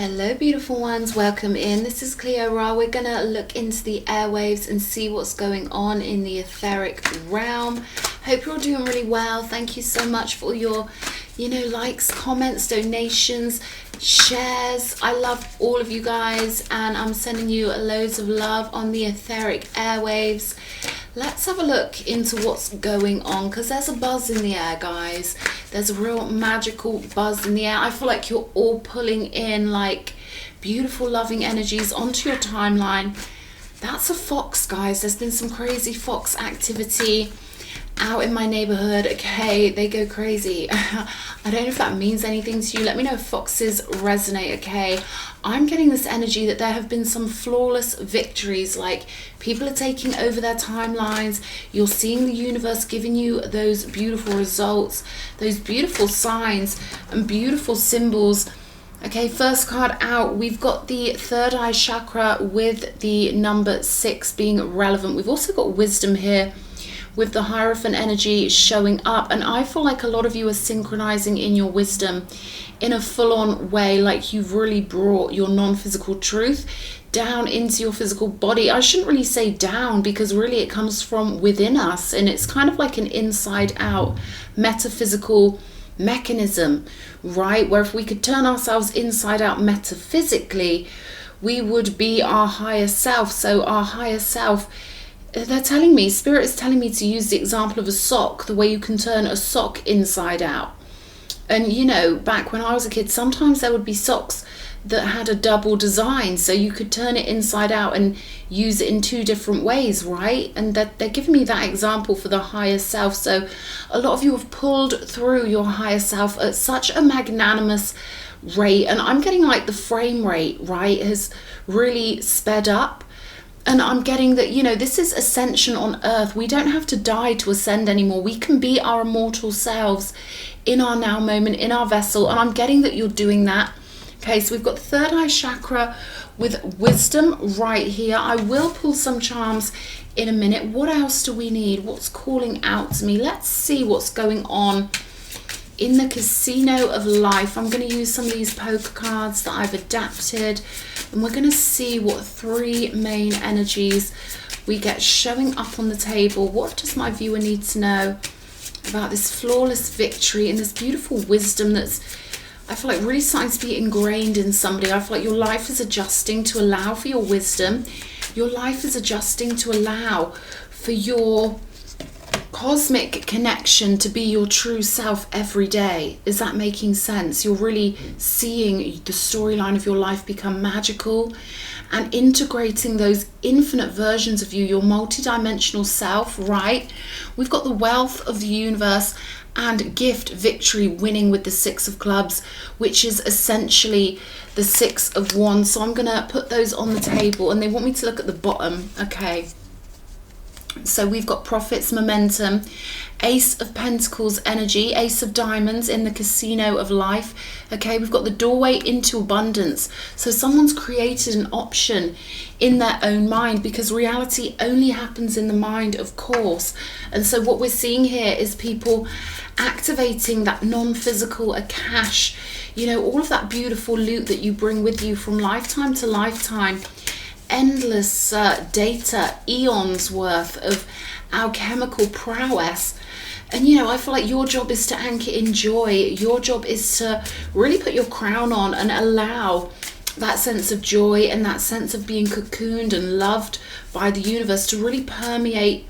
Hello beautiful ones, welcome in. This is Cleo. We're gonna look into the airwaves and see what's going on in the etheric realm. Hope you're all doing really well. Thank you so much for your likes, comments, donations, shares. I love all of you guys and I'm sending you loads of love on the etheric airwaves. Let's have a look into what's going on, because there's a buzz in the air, guys. There's a real magical buzz in the air. I feel like you're all pulling in like beautiful loving energies onto your timeline. That's a fox, guys. There's been some crazy fox activity out in my neighborhood. Okay, they go crazy. I don't know if that means anything to you. Let me know if foxes resonate. Okay, I'm getting this energy that there have been some flawless victories, like people are taking over their timelines. You're seeing the universe giving you those beautiful results, those beautiful signs and beautiful symbols. Okay, first card out, we've got the third eye chakra with the number 6 being relevant. We've also got wisdom here with the Hierophant energy showing up, and I feel like a lot of you are synchronizing in your wisdom in a full-on way, like you've really brought your non-physical truth down into your physical body. I shouldn't really say down, because really it comes from within us, and it's kind of like an inside-out metaphysical mechanism, right? Where if we could turn ourselves inside out metaphysically, we would be our higher self. So our higher self, they're telling me, spirit is telling me to use the example of a sock, the way you can turn a sock inside out. And you know, back when I was a kid, sometimes there would be socks that had a double design, so you could turn it inside out and use it in 2 different ways, right? And that they're giving me that example for the higher self. So a lot of you have pulled through your higher self at such a magnanimous rate, and I'm getting like the frame rate, right, has really sped up. And I'm getting that, this is ascension on earth. We don't have to die to ascend anymore. We can be our immortal selves in our now moment, in our vessel. And I'm getting that you're doing that. Okay, so we've got the third eye chakra with wisdom right here. I will pull some charms in a minute. What else do we need? What's calling out to me? Let's see what's going on in the casino of life. I'm going to use some of these poker cards that I've adapted, and we're going to see what 3 main energies we get showing up on the table. What does my viewer need to know about this flawless victory and this beautiful wisdom that's, I feel like, really starting to be ingrained in somebody? I feel like your life is adjusting to allow for your wisdom. Your life is adjusting to allow for your cosmic connection to be your true self every day. Is that making sense? You're really seeing the storyline of your life become magical and integrating those infinite versions of you, your multidimensional self, right? We've got the wealth of the universe and gift victory winning with the 6 of clubs, which is essentially the 6 of wands. So I'm gonna put those on the table, and they want me to look at the bottom. Okay, so we've got profits, momentum, Ace of Pentacles energy, Ace of Diamonds in the casino of life. Okay, we've got the doorway into abundance. So someone's created an option in their own mind, because reality only happens in the mind, of course. And so what we're seeing here is people activating that non-physical Akash, all of that beautiful loot that you bring with you from lifetime to lifetime. Endless data, eons worth of alchemical prowess. And I feel like your job is to anchor in joy. Your job is to really put your crown on and allow that sense of joy and that sense of being cocooned and loved by the universe to really permeate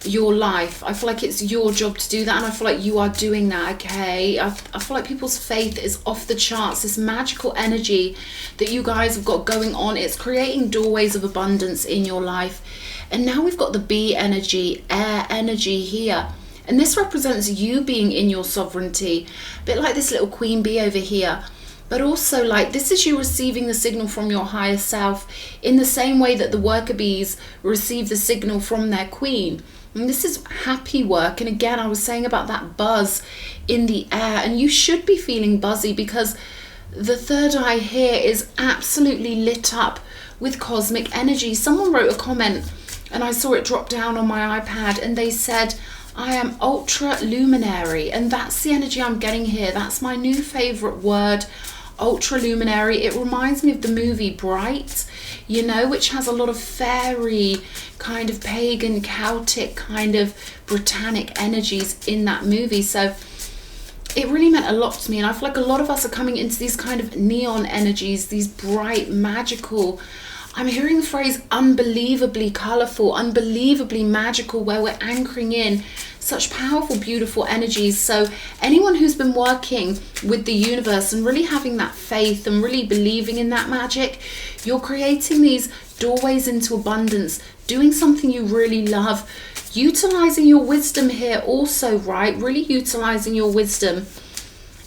your life. I feel like it's your job to do that, and I feel like you are doing that. Okay, I feel like people's faith is off the charts. This magical energy that you guys have got going on, it's creating doorways of abundance in your life. And now we've got the bee energy, air energy here, and this represents you being in your sovereignty, a bit like this little queen bee over here. But also, like, this is you receiving the signal from your higher self in the same way that the worker bees receive the signal from their queen. And this is happy work. And again, I was saying about that buzz in the air, and you should be feeling buzzy, because the third eye here is absolutely lit up with cosmic energy. Someone wrote a comment and I saw it drop down on my iPad, and they said, I am ultra luminary, and that's the energy I'm getting here. That's my new favorite word. ultra luminary. It reminds me of the movie Bright, you know, which has a lot of fairy, kind of pagan, Celtic, kind of Britannic energies in that movie. So it really meant a lot to me, and I feel like a lot of us are coming into these kind of neon energies, these bright, magical, I'm hearing the phrase unbelievably colourful, unbelievably magical, where we're anchoring in such powerful, beautiful energies. So anyone who's been working with the universe and really having that faith and really believing in that magic, you're creating these doorways into abundance, doing something you really love, utilizing your wisdom here also, right? Really utilizing your wisdom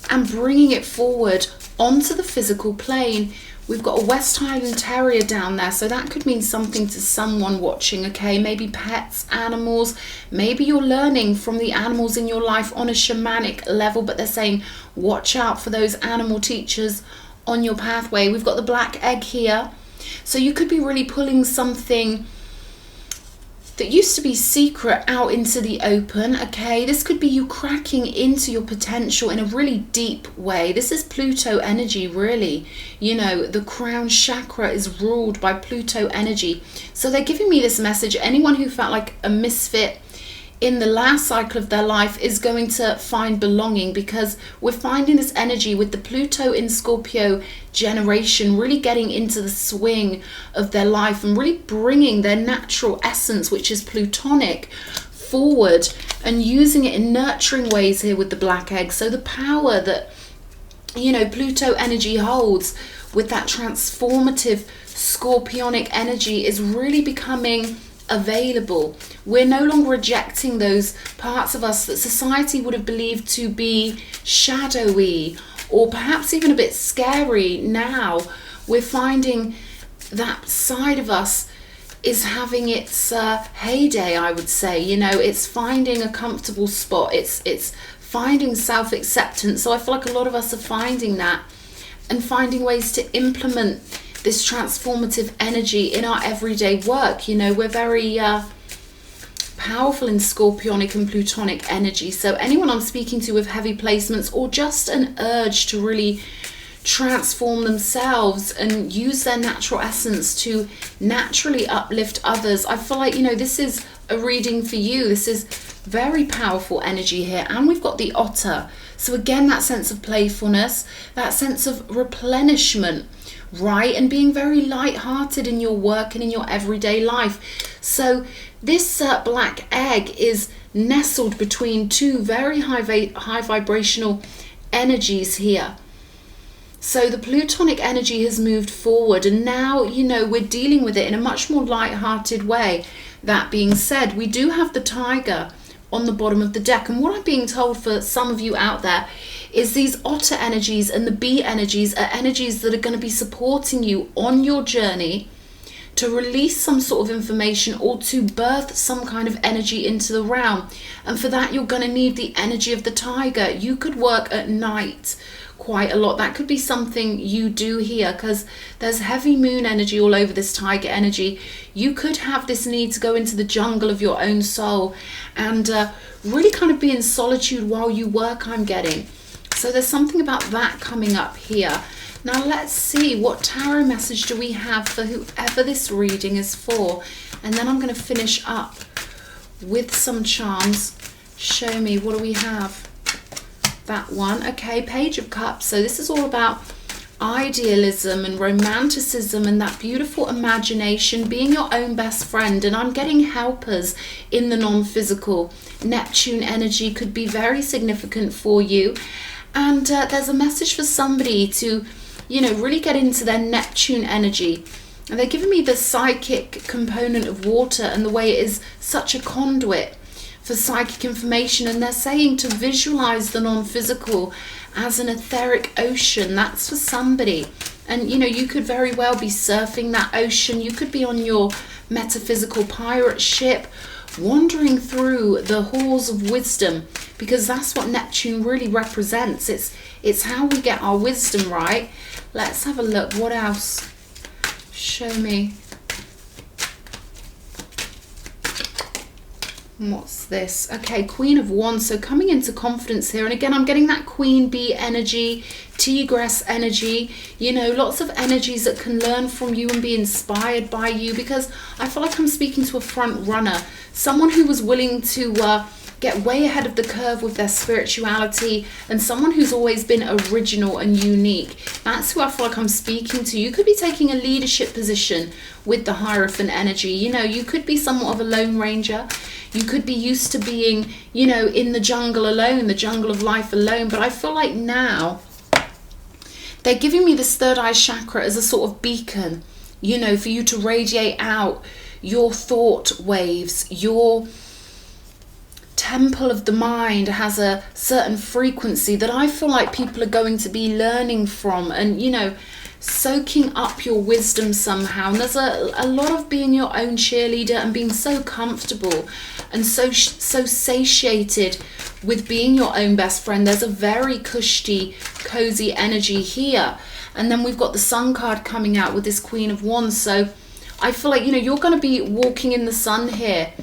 and bringing it forward onto the physical plane. We've got a West Highland Terrier down there, so that could mean something to someone watching, okay? Maybe pets, animals, maybe you're learning from the animals in your life on a shamanic level, but they're saying, watch out for those animal teachers on your pathway. We've got the black egg here, so you could be really pulling something that used to be secret out into the open, okay? This could be you cracking into your potential in a really deep way. This is Pluto energy, really. You know, the crown chakra is ruled by Pluto energy. So they're giving me this message. Anyone who felt like a misfit in the last cycle of their life is going to find belonging, because we're finding this energy with the Pluto in Scorpio generation really getting into the swing of their life and really bringing their natural essence, which is Plutonic, forward and using it in nurturing ways here with the black egg. So the power that, you know, Pluto energy holds with that transformative scorpionic energy is really becoming available. We're no longer rejecting those parts of us that society would have believed to be shadowy or perhaps even a bit scary. Now we're finding that side of us is having its heyday, I would say. You know, it's finding a comfortable spot, it's finding self-acceptance. So I feel like a lot of us are finding that and finding ways to implement this transformative energy in our everyday work. You know, we're very powerful in scorpionic and plutonic energy. So anyone I'm speaking to with heavy placements or just an urge to really transform themselves and use their natural essence to naturally uplift others, I feel like, you know, this is a reading for you. This is very powerful energy here. And we've got the otter. So again, that sense of playfulness, that sense of replenishment, right? And being very light-hearted in your work and in your everyday life. So this black egg is nestled between two very high vibrational energies here. So the plutonic energy has moved forward, and now, you know, we're dealing with it in a much more light-hearted way. That being said, we do have the tiger on the bottom of the deck, and what I'm being told for some of you out there is these otter energies and the bee energies are energies that are going to be supporting you on your journey to release some sort of information or to birth some kind of energy into the realm. And for that, you're going to need the energy of the tiger. You could work at night quite a lot. That could be something you do here, because there's heavy moon energy all over this tiger energy. You could have this need to go into the jungle of your own soul and really kind of be in solitude while you work, I'm getting. So there's something about that coming up here. Now let's see, what tarot message do we have for whoever this reading is for? And then I'm going to finish up with some charms. Show me, what do we have? That one. Okay, Page of Cups. So this is all about idealism and romanticism and that beautiful imagination, being your own best friend. And I'm getting helpers in the non-physical. Neptune energy could be very significant for you. And there's a message for somebody to, you know, really get into their Neptune energy. And they're giving me the psychic component of water and the way it is such a conduit for psychic information. And they're saying to visualize the non-physical as an etheric ocean. That's for somebody. And, you know, you could very well be surfing that ocean. You could be on your metaphysical pirate ship, wandering through the halls of wisdom, because that's what Neptune really represents. It's how we get our wisdom, right? Let's have a look. What else? Show me. What's this? Okay, Queen of Wands. So coming into confidence here. And again, I'm getting that Queen Bee energy. Tigress energy, you know, lots of energies that can learn from you and be inspired by you, because I feel like I'm speaking to a front runner, someone who was willing to get way ahead of the curve with their spirituality, and someone who's always been original and unique. That's who I feel like I'm speaking to. You could be taking a leadership position with the Hierophant energy. You know, you could be somewhat of a lone ranger. You could be used to being, you know, in the jungle alone, the jungle of life alone. But I feel like now they're giving me this third eye chakra as a sort of beacon, you know, for you to radiate out your thought waves. Your temple of the mind has a certain frequency that I feel like people are going to be learning from, and, you know, soaking up your wisdom somehow. And there's a lot of being your own cheerleader and being so comfortable and so satiated with being your own best friend. There's a very cushy, cozy energy here. And then we've got the Sun card coming out with this Queen of Wands. So I feel like, you know, you're going to be walking in the sun here.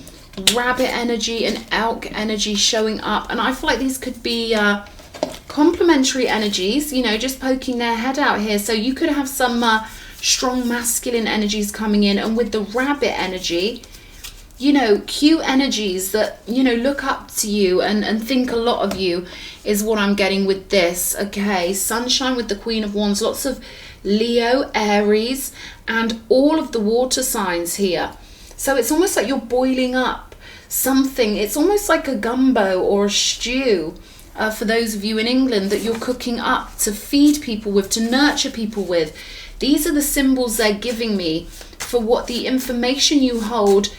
Rabbit energy and elk energy showing up. And I feel like these could be complementary energies, you know, just poking their head out here. So you could have some strong masculine energies coming in. And with the rabbit energy, you know, cute energies that, you know, look up to you and think a lot of you is what I'm getting with this. Okay, sunshine with the Queen of Wands, lots of Leo, Aries, and all of the water signs here. So it's almost like you're boiling up something. It's almost like a gumbo or a stew for those of you in England that you're cooking up to feed people with, to nurture people with. These are the symbols they're giving me for what the information you hold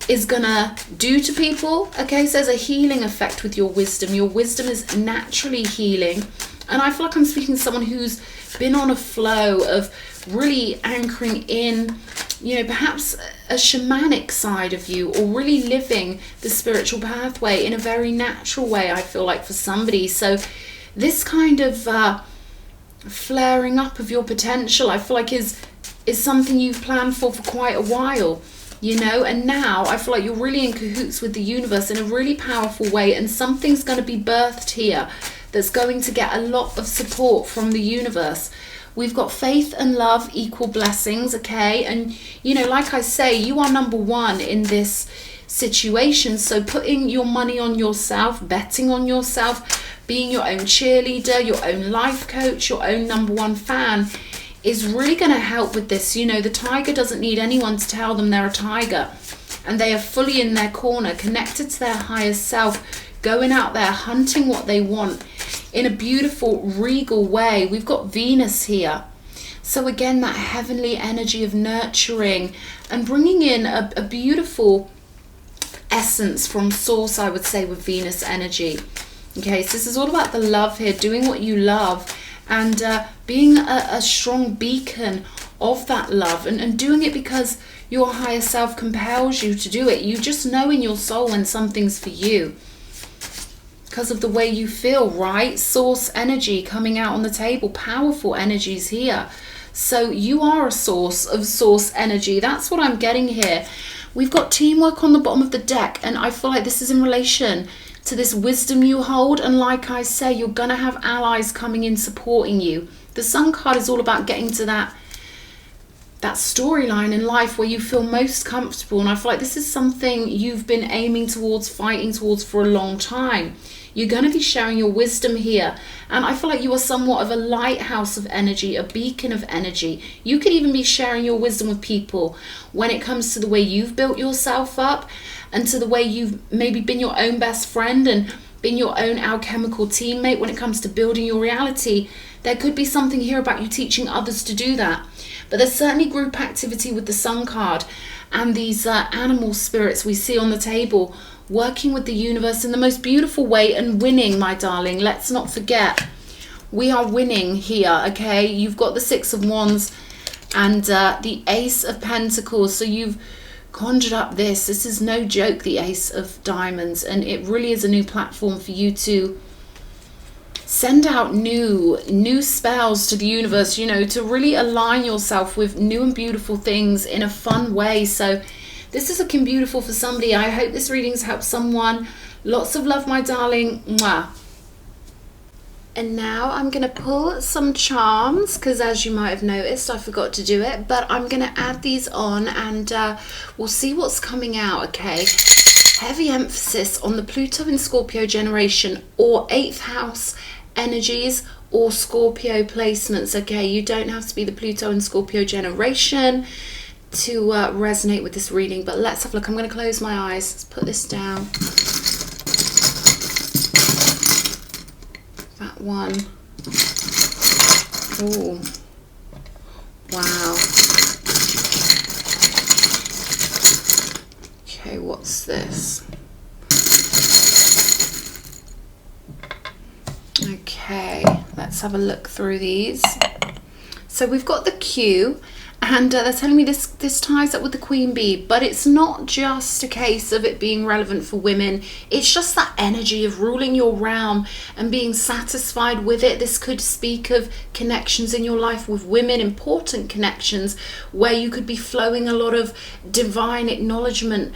is gonna do to people. Okay, so there's a healing effect with your wisdom. Your wisdom is naturally healing. And I feel like I'm speaking to someone who's been on a flow of really anchoring in, you know, perhaps a shamanic side of you, or really living the spiritual pathway in a very natural way, I feel like, for somebody. So this kind of flaring up of your potential, I feel like is something you've planned for quite a while, you know. And now I feel like you're really in cahoots with the universe in a really powerful way, and something's going to be birthed here that's going to get a lot of support from the universe. We've got faith and love equal blessings, okay? And, you know, like I say, you are number one in this situation. So putting your money on yourself, betting on yourself, being your own cheerleader, your own life coach, your own number one fan is really going to help with this. You know, the tiger doesn't need anyone to tell them they're a tiger. And they are fully in their corner, connected to their higher self, going out there, hunting what they want in a beautiful, regal way. We've got Venus here. So again, that heavenly energy of nurturing and bringing in a beautiful essence from source, I would say, with Venus energy. Okay, so this is all about the love here, doing what you love, and being a strong beacon of that love, and doing it because your higher self compels you to do it. You just know in your soul when something's for you, because of the way you feel, right? Source energy coming out on the table, powerful energies here. So you are a source of source energy. That's what I'm getting here. We've got teamwork on the bottom of the deck, and I feel like this is in relation to this wisdom you hold. And like I say, you're gonna have allies coming in supporting you. The Sun card is all about getting to that storyline in life where you feel most comfortable, and I feel like this is something you've been aiming towards, fighting towards for a long time. You're going to be sharing your wisdom here, and I feel like you are somewhat of a lighthouse of energy, a beacon of energy. You could even be sharing your wisdom with people when it comes to the way you've built yourself up, and to the way you've maybe been your own best friend and been your own alchemical teammate when it comes to building your reality. There could be something here about you teaching others to do that. But there's certainly group activity with the Sun card and these animal spirits we see on the table, working with the universe in the most beautiful way and winning, my darling. Let's not forget, we are winning here, okay? You've got the Six of Wands and the Ace of Pentacles. So you've conjured up this. This is no joke, the Ace of Diamonds. And it really is a new platform for you to send out new spells to the universe, you know, to really align yourself with new and beautiful things in a fun way. So this is looking beautiful for somebody. I hope this reading's helped someone. Lots of love, my darling. Mwah. And now I'm going to pull some charms, because as you might have noticed, I forgot to do it, but I'm going to add these on, and we'll see what's coming out, okay? Heavy emphasis on the Pluto and Scorpio generation, or 8th house energies, or Scorpio placements, okay? You don't have to be the Pluto and Scorpio generation to resonate with this reading, but let's have a look. I'm going to close my eyes. Let's put this down. That one. Oh, wow. Okay, what's this? Okay, let's have a look through these. So we've got the Q, and they're telling me this ties up with the Queen Bee, but it's not just a case of it being relevant for women. It's just that energy of ruling your realm and being satisfied with it. This could speak of connections in your life with women, important connections, where you could be flowing a lot of divine acknowledgement,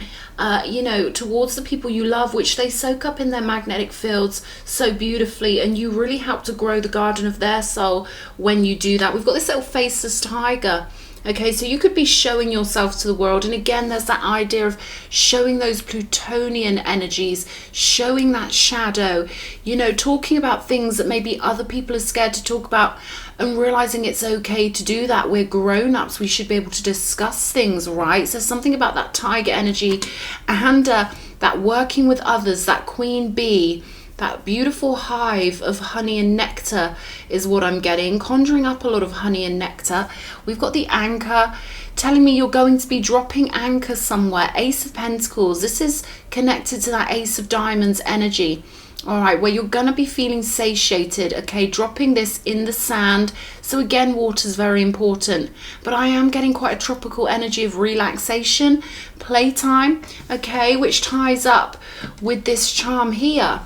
you know, towards the people you love, which they soak up in their magnetic fields so beautifully, and you really help to grow the garden of their soul when you do that. We've got this little faceless tiger. Okay, so you could be showing yourself to the world, and again there's that idea of showing those Plutonian energies, showing that shadow, you know, talking about things that maybe other people are scared to talk about, and realizing it's okay to do that. We're grown-ups, we should be able to discuss things, right? So something about that tiger energy, and that working with others, that queen bee, that beautiful hive of honey and nectar is what I'm getting, conjuring up a lot of honey and nectar. We've got the anchor, telling me you're going to be dropping anchor somewhere. Ace of Pentacles, this is connected to that Ace of Diamonds energy. All right, where you're going to be feeling satiated, okay, dropping this in the sand. So again, water is very important, but I am getting quite a tropical energy of relaxation, playtime, okay, which ties up with this charm here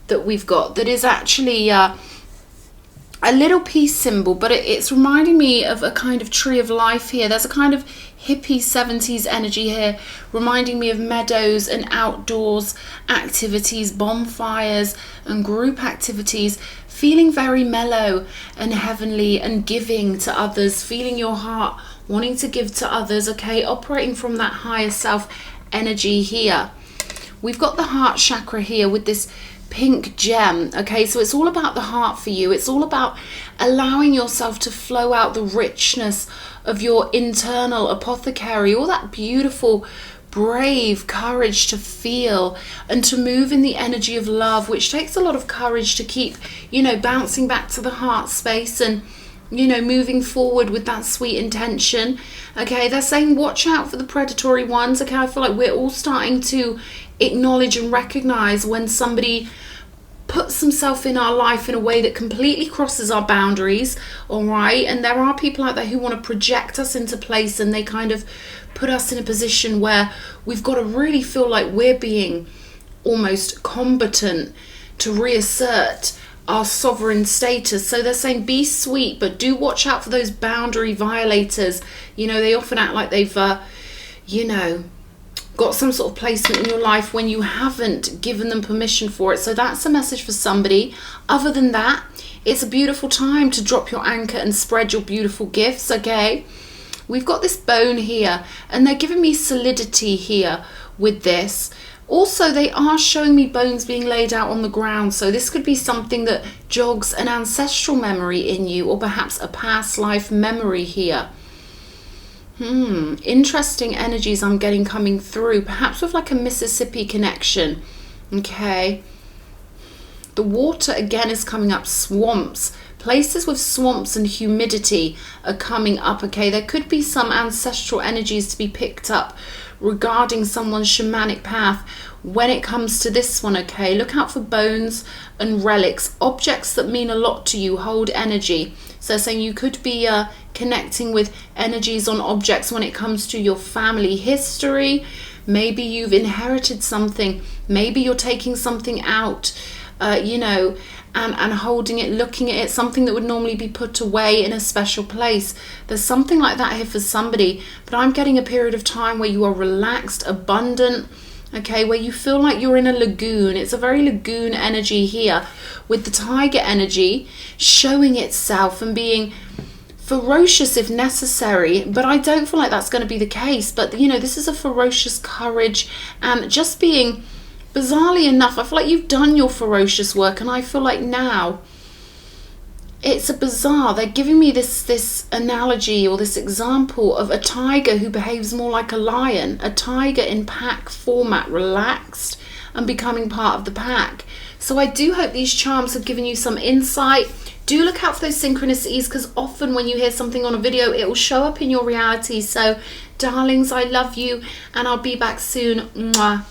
that we've got, that is actually a little peace symbol, but it's reminding me of a kind of tree of life here. There's a kind of hippie 70s energy here, reminding me of meadows and outdoors activities, bonfires and group activities, feeling very mellow and heavenly and giving to others, feeling your heart wanting to give to others, okay, operating from that higher self energy here. We've got the heart chakra here with this pink gem, okay, so it's all about the heart for you. It's all about allowing yourself to flow out the richness of your internal apothecary, all that beautiful brave courage to feel and to move in the energy of love, which takes a lot of courage to keep, you know, bouncing back to the heart space and, you know, moving forward with that sweet intention. Okay, they're saying watch out for the predatory ones. Okay, I feel like we're all starting to acknowledge and recognize when somebody puts himself in our life in a way that completely crosses our boundaries. All right, and there are people out there who want to project us into place, and they kind of put us in a position where we've got to really feel like we're being almost combatant to reassert our sovereign status. So they're saying be sweet, but do watch out for those boundary violators. You know, they often act like they've you know, got some sort of placement in your life when you haven't given them permission for it. So that's a message for somebody. Other than that, it's a beautiful time to drop your anchor and spread your beautiful gifts. Okay, we've got this bone here, and they're giving me solidity here with this. Also, they are showing me bones being laid out on the ground, so this could be something that jogs an ancestral memory in you, or perhaps a past life memory here. Interesting energies I'm getting coming through, perhaps with like a Mississippi connection. Okay, the water again is coming up. Swamps, places with swamps and humidity are coming up. Okay, there could be some ancestral energies to be picked up regarding someone's shamanic path when it comes to this one. Okay, look out for bones and relics, objects that mean a lot to you, hold energy. So saying you could be connecting with energies on objects when it comes to your family history. Maybe you've inherited something, maybe you're taking something out, you know, and holding it, looking at it, something that would normally be put away in a special place. There's something like that here for somebody, but I'm getting a period of time where you are relaxed, abundant, okay, where you feel like you're in a lagoon. It's a very lagoon energy here, with the tiger energy showing itself and being ferocious if necessary, but I don't feel like that's going to be the case. But you know, this is a ferocious courage, and just being, bizarrely enough, I feel like you've done your ferocious work, and I feel like now it's a bizarre, they're giving me this analogy or this example of a tiger who behaves more like a lion, a tiger in pack format, relaxed and becoming part of the pack. So I do hope these charms have given you some insight. Do look out for those synchronicities, because often when you hear something on a video, it will show up in your reality. So darlings, I love you, and I'll be back soon. Mwah.